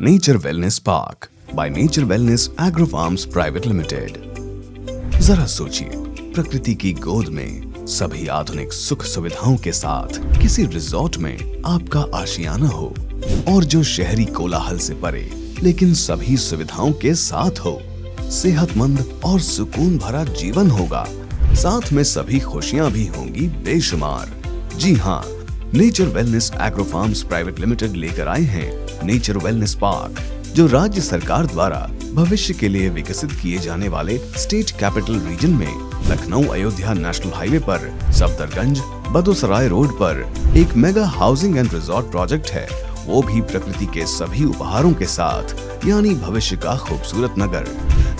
Nature wellness park by nature wellness agro farms private limited. जरा सोचिए, प्रकृति की गोद में सभी आधुनिक सुख सुविधाओं के साथ किसी रिजॉर्ट में आपका आशियाना हो, और जो शहरी कोलाहल से परे लेकिन सभी सुविधाओं के साथ हो। सेहतमंद और सुकून भरा जीवन होगा, साथ में सभी खुशियां भी होंगी बेशुमार। जी हाँ, nature wellness agro farms private limited लेकर आए हैं नेचर वेलनेस पार्क, जो राज्य सरकार द्वारा भविष्य के लिए विकसित किए जाने वाले स्टेट कैपिटल रीजन में लखनऊ अयोध्या नेशनल हाईवे पर सफदरगंज बदोसराय रोड पर एक mega housing and resort project है, वो भी प्रकृति के सभी उपहारों के साथ, यानी भविष्य का खूबसूरत नगर।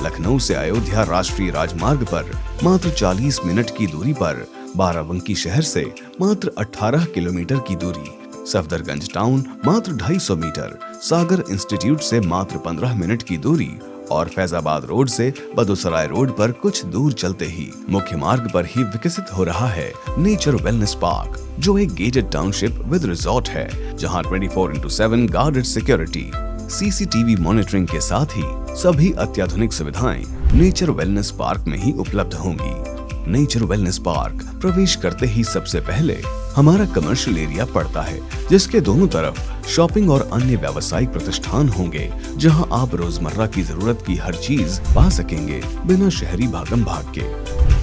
लखनऊ से अयोध्या राष्ट्रीय राजमार्ग पर मात्र 40 मिनट की दूरी पर, बाराबंकी शहर से मात्र 18 किलोमीटर की दूरी, सफदरगंज टाउन मात्र 250 मीटर, सागर इंस्टीट्यूट से मात्र 15 मिनट की दूरी और फैजाबाद रोड से बदोसराय रोड पर कुछ दूर चलते ही मुख्य मार्ग पर ही विकसित हो रहा है नेचर वेलनेस पार्क, जो एक गेटेड टाउनशिप विद रिजॉर्ट है, जहां 24/7 गार्डेड सिक्योरिटी, सीसीटीवी मॉनिटरिंग के साथ ही सभी अत्याधुनिक सुविधाएं नेचर वेलनेस पार्क में ही उपलब्ध होंगी। नेचर वेलनेस पार्क प्रवेश करते ही सबसे पहले हमारा कमर्शियल एरिया पड़ता है, जिसके दोनों तरफ शॉपिंग और अन्य व्यावसायिक प्रतिष्ठान होंगे, जहां आप रोजमर्रा की जरूरत की हर चीज पा सकेंगे बिना शहरी भागम भाग के।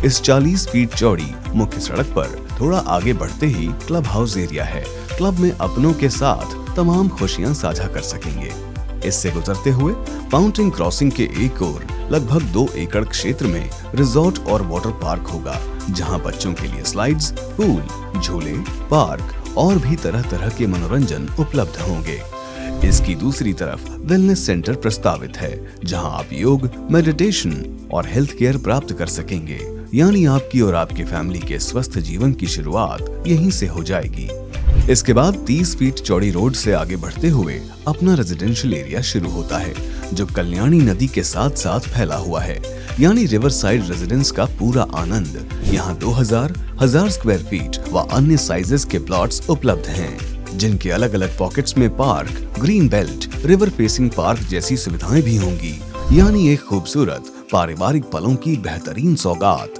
इस 40 फीट चौड़ी मुख्य सड़क पर थोड़ा आगे बढ़ते ही क्लब हाउस एरिया है। क्लब में अपनों के साथ तमाम खुशियां साझा कर सकेंगे। इससे गुजरते हुए माउंटेन क्रॉसिंग के एक ओर लगभग 2 एकड़ क्षेत्र में रिजॉर्ट और वाटर पार्क होगा, जहां बच्चों के लिए स्लाइड्स, पूल, झूले, पार्क और भी तरह तरह के मनोरंजन उपलब्ध होंगे। इसकी दूसरी तरफ वेलनेस सेंटर प्रस्तावित है, जहां आप योग, मेडिटेशन और हेल्थ केयर प्राप्त कर सकेंगे, यानी आपकी और आपके फैमिली के स्वस्थ जीवन की शुरुआत यहीं से हो जाएगी। इसके बाद 30 फीट चौड़ी रोड से आगे बढ़ते हुए अपना रेजिडेंशियल एरिया शुरू होता है, जो कल्याणी नदी के साथ साथ फैला हुआ है, यानी रिवर साइड रेजिडेंस का पूरा आनंद। यहाँ 2000 स्क्वायर फीट व अन्य साइजेस के प्लॉट्स उपलब्ध हैं, जिनके अलग अलग पॉकेट्स में park, green belt, river facing park जैसी सुविधाएं भी होंगी, यानी एक खूबसूरत पारिवारिक पलों की बेहतरीन सौगात।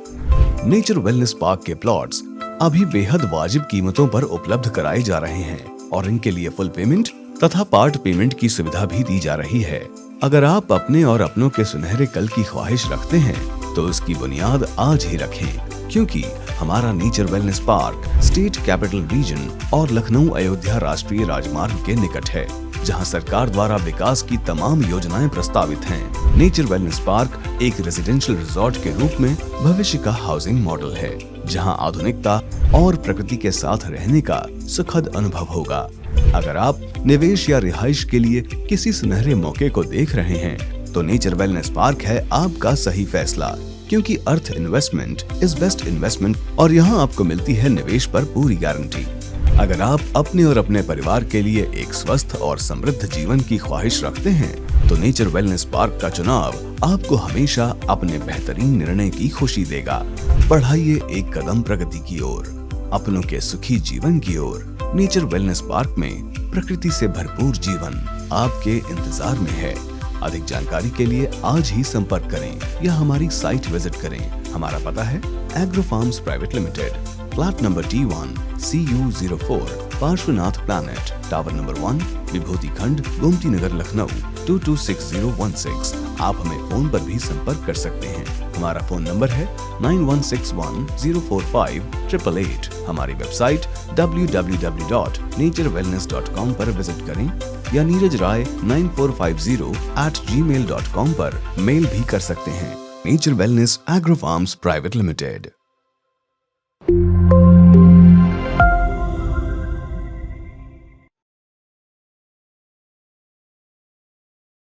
नेचर वेलनेस पार्क के प्लॉट्स अभी बेहद वाजिब कीमतों पर उपलब्ध कराए जा रहे हैं, और इनके लिए फुल पेमेंट तथा पार्ट पेमेंट की सुविधा भी दी जा रही है। अगर आप अपने और अपनों के सुनहरे कल की ख्वाहिश रखते हैं, तो उसकी बुनियाद आज ही रखें, क्योंकि हमारा nature wellness park state capital region और लखनऊ अयोध्या राष्ट्रीय राजमार्ग के निकट है, जहां सरकार द्वारा विकास की तमाम योजनाएं प्रस्तावित हैं। नेचर वेलनेस पार्क एक रेजिडेंशियल रिजॉर्ट के रूप में भविष्य का हाउसिंग मॉडल है, जहां आधुनिकता और प्रकृति के साथ रहने का सुखद अनुभव होगा। अगर आप निवेश या रिहाइश के लिए किसी सुनहरे मौके को देख रहे हैं, तो नेचर वेलनेस पार्क है आपका सही फैसला, क्योंकि अर्थ इन्वेस्टमेंट इज बेस्ट इन्वेस्टमेंट, और यहाँ आपको मिलती है निवेश पर पूरी गारंटी। अगर आप अपने और अपने परिवार के लिए एक स्वस्थ और समृद्ध जीवन की ख्वाहिश रखते हैं, तो नेचर वेलनेस पार्क का चुनाव आपको हमेशा अपने बेहतरीन निर्णय की खुशी देगा। बढ़ाइए एक कदम प्रगति की ओर, अपनों के सुखी जीवन की ओर। नेचर वेलनेस पार्क में प्रकृति से भरपूर जीवन आपके इंतजार में है। अधिक जानकारी के लिए आज ही संपर्क करें या हमारी साइट विजिट करें। हमारा पता है agro farms private limited, plot number T1 CU04, Parshvanath planet, tower number 1, विभूति खंड, गोमती नगर, लखनऊ 226016। आप हमें फोन पर भी संपर्क कर सकते हैं। हमारा फोन नंबर है 9161045888। हमारी वेबसाइट www.naturewellness.com पर विजिट करें या नीरज राय 9450@gmail.com पर मेल भी कर सकते हैं। Nature wellness agro farms private limited.